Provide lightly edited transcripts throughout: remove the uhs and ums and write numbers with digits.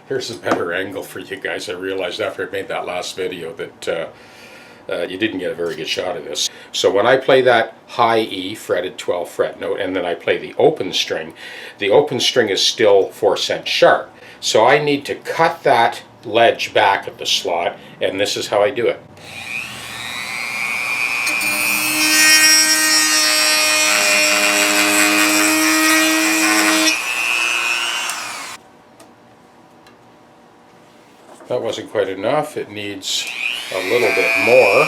Here's a better angle for you guys. I realized after I made that last video that you didn't get a very good shot of this. So when I play that high E fretted 12th fret note and then I play the open string is still 4-cent sharp. So I need to cut that ledge back at the slot, and this is how I do it. That wasn't quite enough. It needs a little bit more.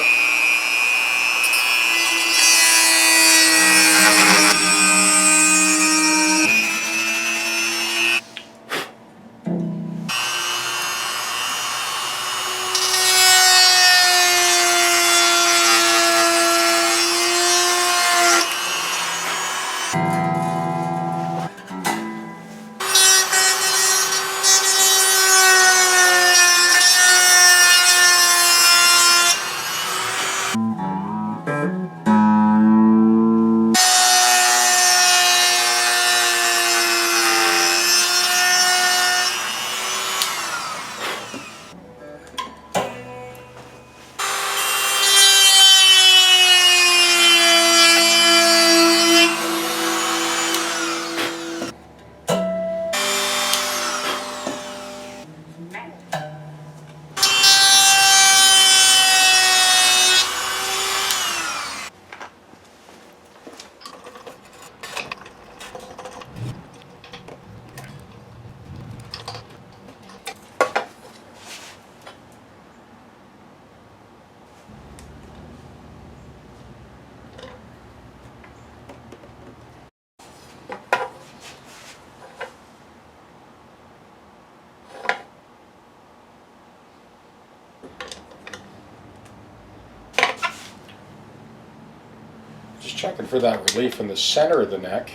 Just checking for that relief in the center of the neck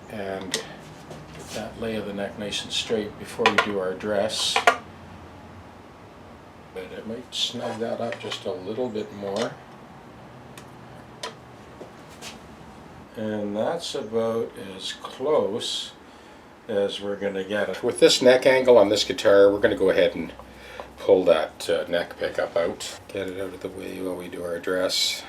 and get that lay of the neck nice and straight before we do our dress. But I might snug that up just a little bit more. And that's about as close as we're going to get it. With this neck angle on this guitar, we're going to go ahead and pull that neck pickup out. Get it out of the way while we do our dress.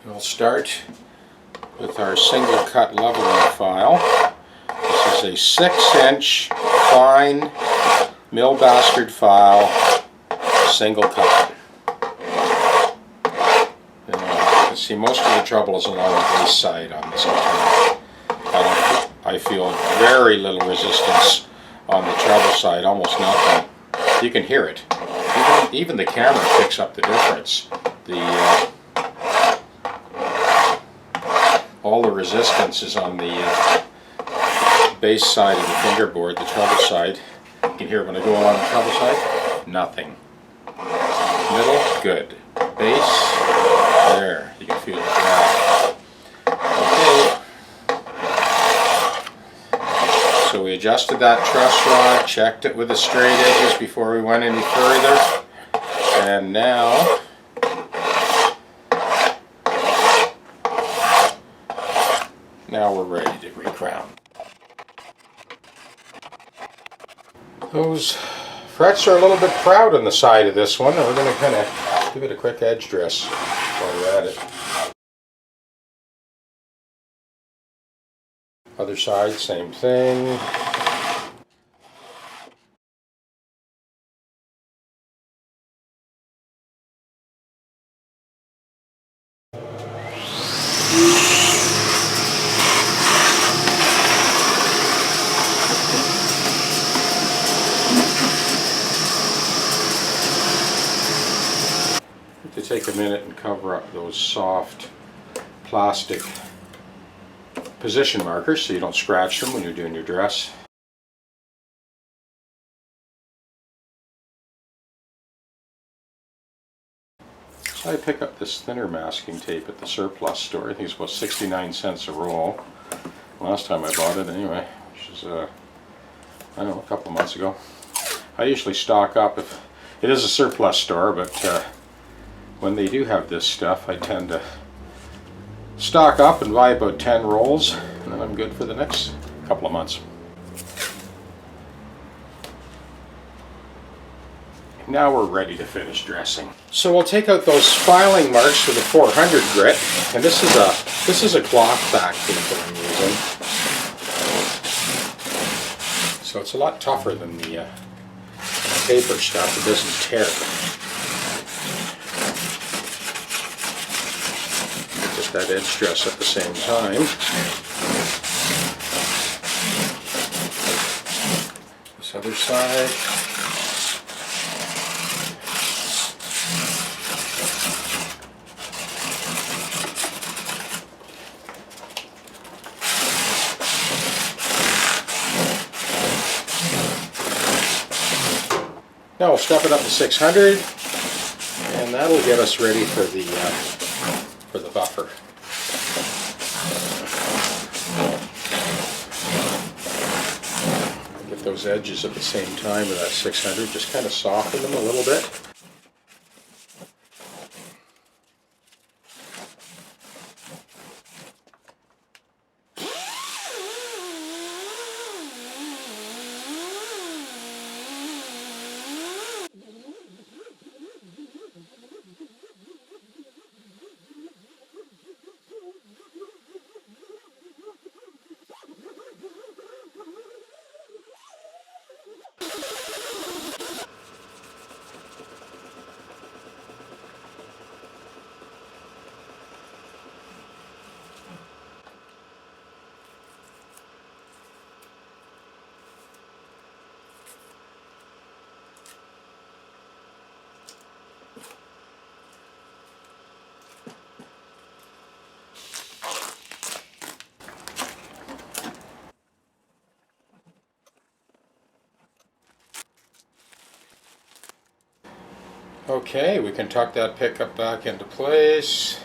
We'll start with our single cut leveling file. This is a 6-inch fine mill bastard file, single cut. You can see most of the trouble is along the bass side on this guitar. I feel very little resistance on the treble side, almost nothing. You can hear it. Even the camera picks up the difference. All the resistance is on the bass side of the fingerboard, the treble side. You can hear it when I go along the treble side, nothing. Middle, good. Bass, there, you can feel it there. Okay. So we adjusted that truss rod, checked it with the straight edges before we went any further. And now, we're ready to recrown. Those frets are a little bit proud on the side of this one, and we're going to kind of give it a quick edge dress while we're at it. Other side, same thing. Take a minute and cover up those soft plastic position markers so you don't scratch them when you're doing your dress. So I pick up this thinner masking tape at the surplus store. I think it's about 69 cents a roll. Last time I bought it anyway, which is I don't know, a couple of months ago. I usually stock up if it is a surplus store, but when they do have this stuff, I tend to stock up and buy about 10 rolls, and then I'm good for the next couple of months. Now we're ready to finish dressing. So we'll take out those filing marks for the 400 grit, and this is a cloth back tape that I'm using. So it's a lot tougher than the paper stuff. It doesn't tear. Get that edge dress at the same time. This other side. Now we'll step it up to 600, and that'll get us ready for the buffer. Get those edges at the same time with that 600, just kind of soften them a little bit. Okay, we can tuck that pickup back into place.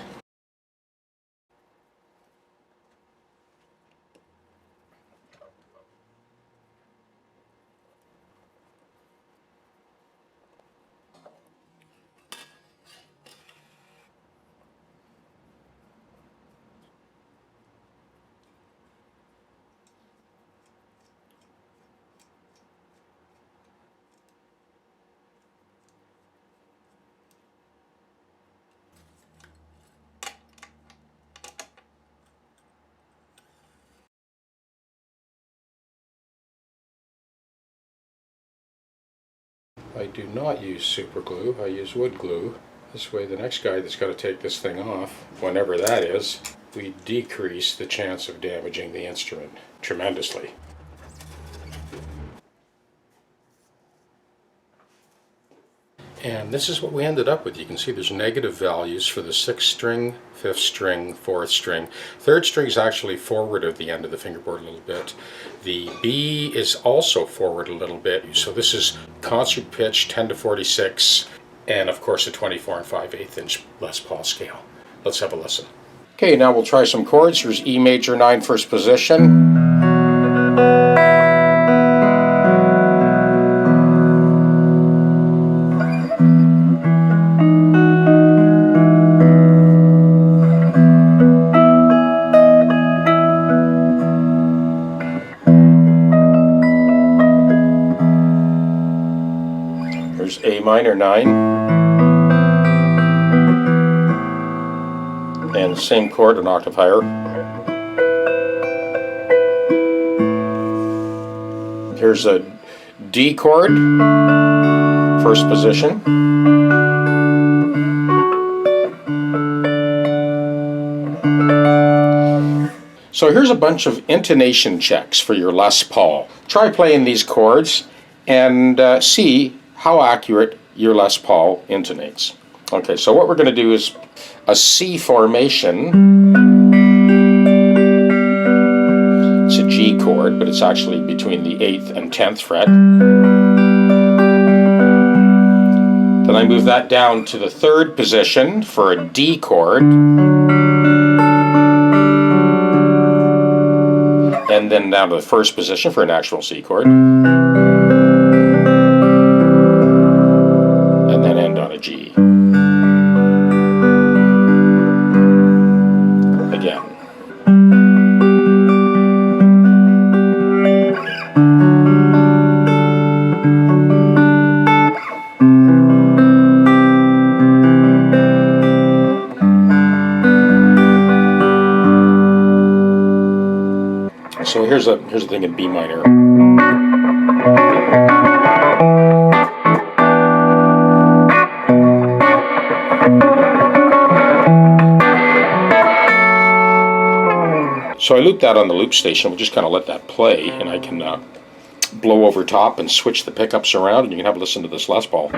I do not use super glue, I use wood glue. This way the next guy that's got to take this thing off, whenever that is, we decrease the chance of damaging the instrument tremendously. And this is what we ended up with. You can see there's negative values for the 6th string, 5th string, 4th string. 3rd string is actually forward at the end of the fingerboard a little bit. The B is also forward a little bit. So this is concert pitch 10 to 46, and of course a 24 and 5/8 inch Les Paul scale. Let's have a listen. Okay, now we'll try some chords. Here's E major 9 first position. A minor 9, and the same chord an octave higher. Here's a D chord, first position. So here's a bunch of intonation checks for your Les Paul. Try playing these chords and see how accurate your Les Paul intonates. Okay, so what we're going to do is a C formation. but it's actually between the 8th and 10th fret. Then I move that down to the 3rd position for a D chord. And then down to the 1st position for an actual C chord. And then end on a G. Again. So here's the thing in B minor. So I loop that on the loop station. We'll just kind of let that play, and I can blow over top and switch the pickups around, and you can have a listen to this Les Paul.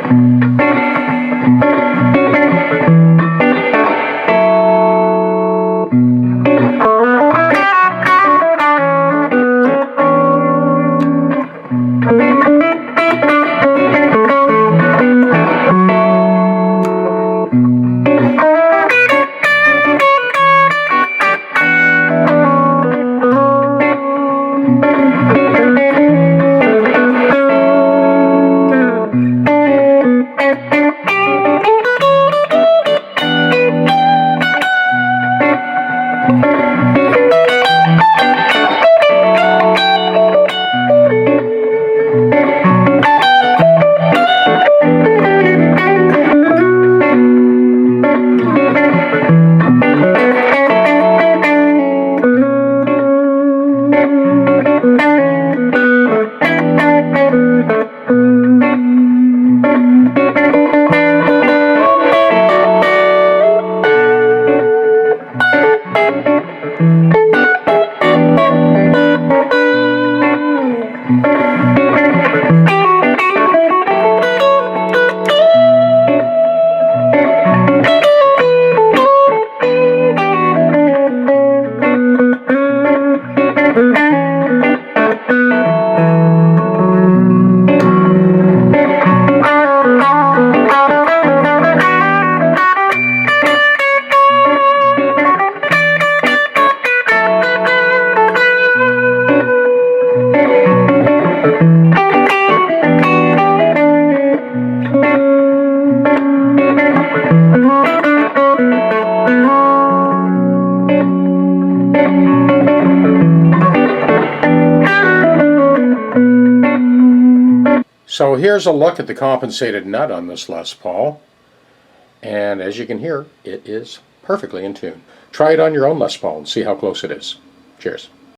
So here's a look at the compensated nut on this Les Paul, and as you can hear, it is perfectly in tune. Try it on your own Les Paul and see how close it is. Cheers.